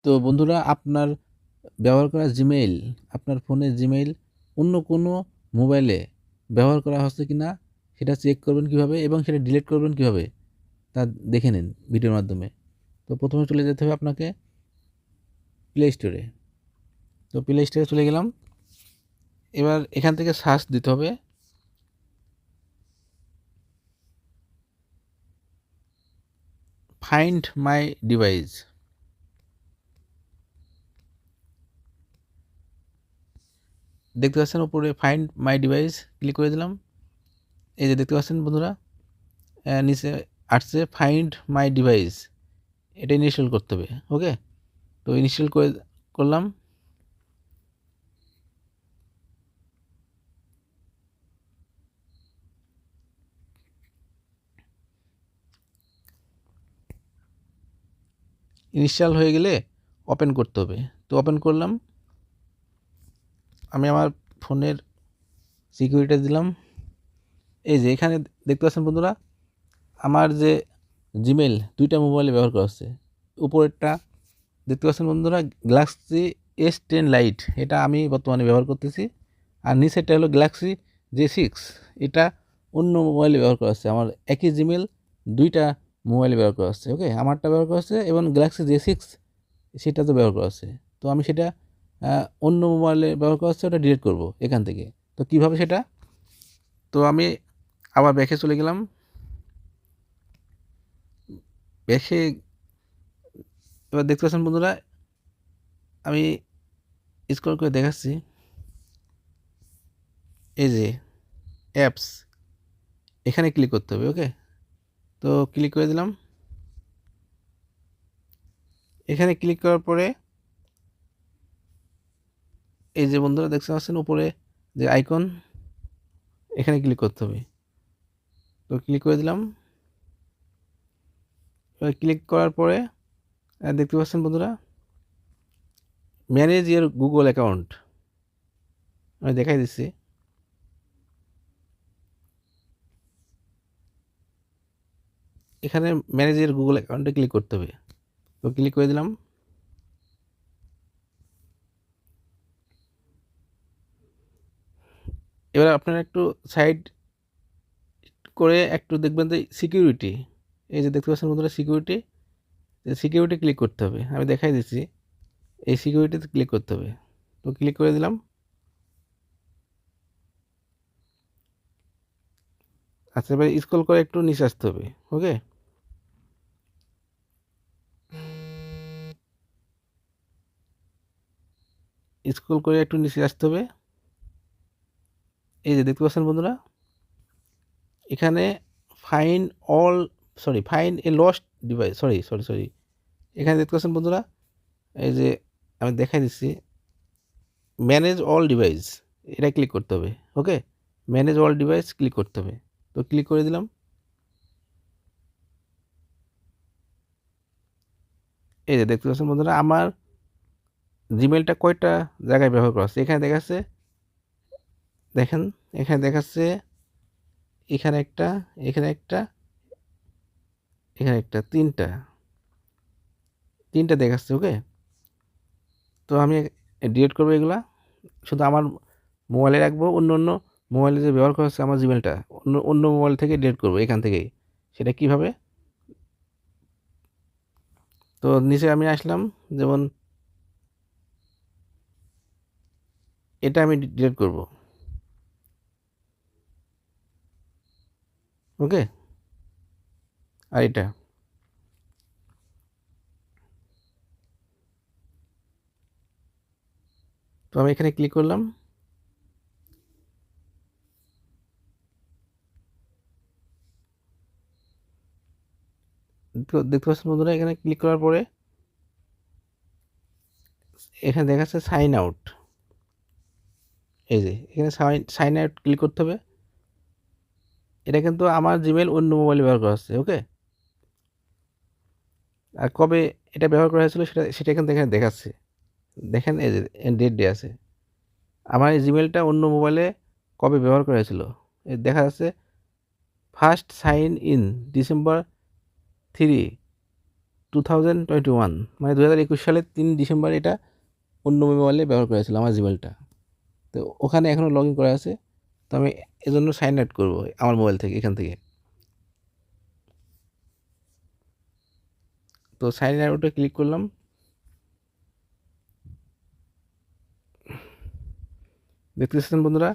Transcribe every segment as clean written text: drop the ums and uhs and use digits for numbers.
তো বন্ধুরা, আপনার ব্যবহার করা জিমেইল, আপনার ফোনে জিমেইল অন্য কোনো মোবাইলে ব্যবহার করা হচ্ছে কিনা সেটা চেক করবেন কীভাবে এবং সেটা ডিলিট করবেন কীভাবে তা দেখে নিন ভিডিওর মাধ্যমে। তো প্রথমে চলে যেতে হবে আপনাকে প্লে স্টোরে। তো প্লে স্টোরে চলে গেলাম। এবার এখান থেকে সার্চ দিতে হবে ফাইন্ড মাই ডিভাইস। দেখতে পাচ্ছেন উপরে ফাইন্ড মাই ডিভাইস, ক্লিক করে দিলাম। এই যে দেখতে পাচ্ছেন বন্ধুরা, নিচে আসছে ফাইন্ড মাই ডিভাইস, এটা ইনস্টল করতে হবে। ওকে, তো ইনস্টল করলাম। ইনস্টল হয়ে গেলে ওপেন করতে হবে। তো ওপেন করলাম। আমি আমার ফোনের সিকিউরিটি দিলাম। এই যে এখানে দেখতে পাচ্ছেন বন্ধুরা, আমার যে জিমেল দুইটা মোবাইলে ব্যবহার করা হচ্ছে। উপরেরটা দেখতে পাচ্ছেন বন্ধুরা গ্যালাক্সি S10 লাইট, এটা আমি বর্তমানে ব্যবহার করতেছি। আর নিচেরটা হলো গ্যালাক্সি J6, এটা অন্য মোবাইলে ব্যবহার করা হচ্ছে। আমার একই জিমেল দুইটা মোবাইলে ব্যবহার করা হচ্ছে। ওকে, আমারটা ব্যবহার করা হচ্ছে এবং গ্যালাক্সি J6 সেটা তো ব্যবহার করা হচ্ছে। তো আমি সেটা অন্য মোবাইলে ব্যবহার করা হচ্ছে, ওটা ডিলিট করব এখান থেকে। তো কিভাবে সেটা, তো আমি আবার ব্যাকে চলে গেলাম। ব্যাকে এবার দেখতে পাচ্ছেন বন্ধুরা, আমি স্ক্রল করে দেখাচ্ছি। এই যে অ্যাপস, এখানে ক্লিক করতে হবে। ওকে, তো ক্লিক করে দিলাম। এখানে ক্লিক করার পরে এই যে বন্ধুরা দেখতে পাচ্ছেন উপরে যে আইকন, এখানে ক্লিক করতে হবে। তো ক্লিক করে দিলাম। এবার ক্লিক করার পরে দেখতে পাচ্ছেন বন্ধুরা ম্যানেজ ইওর গুগল অ্যাকাউন্ট, আমি দেখাই দিচ্ছি। এখানে ম্যানেজ ইওর গুগল অ্যাকাউন্টে ক্লিক করতে হবে। তো ক্লিক করে দিলাম। এবার আপনারা একটু সাইড করে একটু দেখবেন যে সিকিউরিটি, এই যে দেখতে পাচ্ছেন বন্ধুরা সিকিউরিটি, সিকিউরিটি ক্লিক করতে হবে। আমি দেখাই দিচ্ছি, এই সিকিউরিটিতে ক্লিক করতে হবে। তো ক্লিক করে দিলাম। আচ্ছা, এবার স্ক্রল করে একটু নিচে আসতে হবে। ওকে, স্ক্রল করে একটু নিচে আসতে হবে। এই যে দেখতে পাচ্ছেন বন্ধুরা, এখানে fine all fine a lost device, sorry, এখানে দেখতে পাচ্ছেন বন্ধুরা, এই যে আমি দেখাই দিচ্ছি ম্যানেজ অল ডিভাইস, এটা ক্লিক করতে হবে। ওকে, ম্যানেজ অল ডিভাইস ক্লিক করতে হবে। তো ক্লিক করে দিলাম। এই যে দেখতে পাচ্ছেন বন্ধুরা, আমার জিমেলটা কয়টা জায়গায় ব্যবহার করা হচ্ছে এখানে দেখাচ্ছে। দেখেন, এখানে দেখাচ্ছে এখানে একটা, এখানে একটা, এখানে একটা, তিনটা দেখাচ্ছে। ওকে, তো আমি ডিলিট করবো এগুলা, শুধু আমার মোবাইলে রাখবো। অন্য অন্য মোবাইলে যে ব্যবহার করা হচ্ছে আমার জিমেলটা, অন্য অন্য মোবাইল থেকে ডিলিট করবো এখান থেকেই। সেটা কিভাবে, তো নিচে আমি আসলাম, যেমন এটা আমি ডিলিট করব। ওকে, আর এটা, তো আমি এখানে ক্লিক করলাম। দেখতে পাচ্ছেন বন্ধুরা, এখানে ক্লিক করার পরে এখানে দেখাচ্ছে সাইন আউট। এই যে এখানে সাইন আউট ক্লিক করতে হবে। এটা কিন্তু আমার জিমেল অন্য মোবাইলে ব্যবহার করা হচ্ছে। ওকে, আর কবে এটা ব্যবহার করা হয়েছিল সেটা সেটা কিন্তু এখানে দেখাচ্ছে। দেখেন এই যে ডেট দেওয়া আছে। আমার এই জিমেলটা অন্য মোবাইলে কবে ব্যবহার করা হয়েছিল দেখা যাচ্ছে। ফার্স্ট সাইন ইন December 3, 2021 মানে 2021 সালের 3 ডিসেম্বর এটা অন্য মোবাইলে ব্যবহার করেছিলাম আমার জিমেলটা। তো ওখানে এখনও লগ ইন করা আছে। তো আমি এজন্য সাইন আউট করবো আমার মোবাইল থেকে, এখান থেকে। তো সাইন আউটে ক্লিক করলাম। দেখতে পাচ্ছেন বন্ধুরা,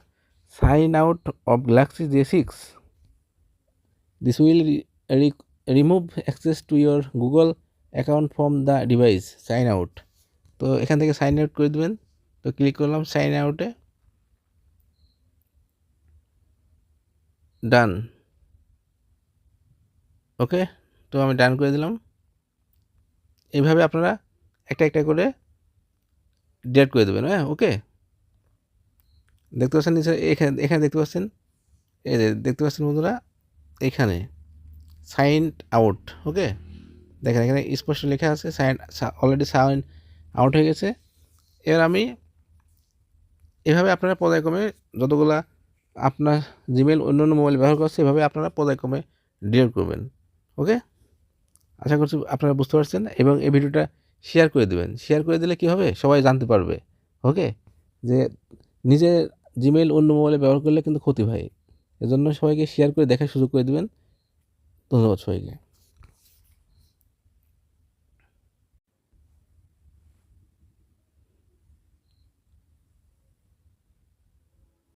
sign out of Galaxy J6, this will remove access to your Google account from the device, sign out. তো এখান থেকে সাইন আউট করে দেবেন। তো ক্লিক করলাম সাইন আউটে, ডান। ওকে, তো আমি ডান করে দিলাম। এইভাবে আপনারা একটা একটা করে ডিলিট করে দেবেন। হ্যাঁ, ওকে। দেখতে পাচ্ছেন নিচে, এখানে এখানে দেখতে পাচ্ছেন, এই যে দেখতে পাচ্ছেন বন্ধুরা, এখানে সাইন আউট। ওকে, দেখেন এখানে স্পষ্ট লেখা আছে অলরেডি সাইন আউট হয়ে গেছে। এবার আমি এভাবে আপনারা পর্যায়ক্রমে যতগুলা আপনার জিমেল অন্য অন্য মোবাইল ব্যবহার করছে, এভাবে আপনারা পর্যায়ক্রমে ডিলিট করবেন। ওকে, আশা করছি আপনারা বুঝতে পারছেন, এবং এই ভিডিওটা শেয়ার করে দেবেন। শেয়ার করে দিলে কী হবে, সবাই জানতে পারবে। ওকে, যে নিজের জিমেল অন্য মোবাইলে ব্যবহার করলে কিন্তু ক্ষতি হয়। এজন্য সবাইকে শেয়ার করে দেখার সুযোগ করে দেবেন। ধন্যবাদ সবাইকে।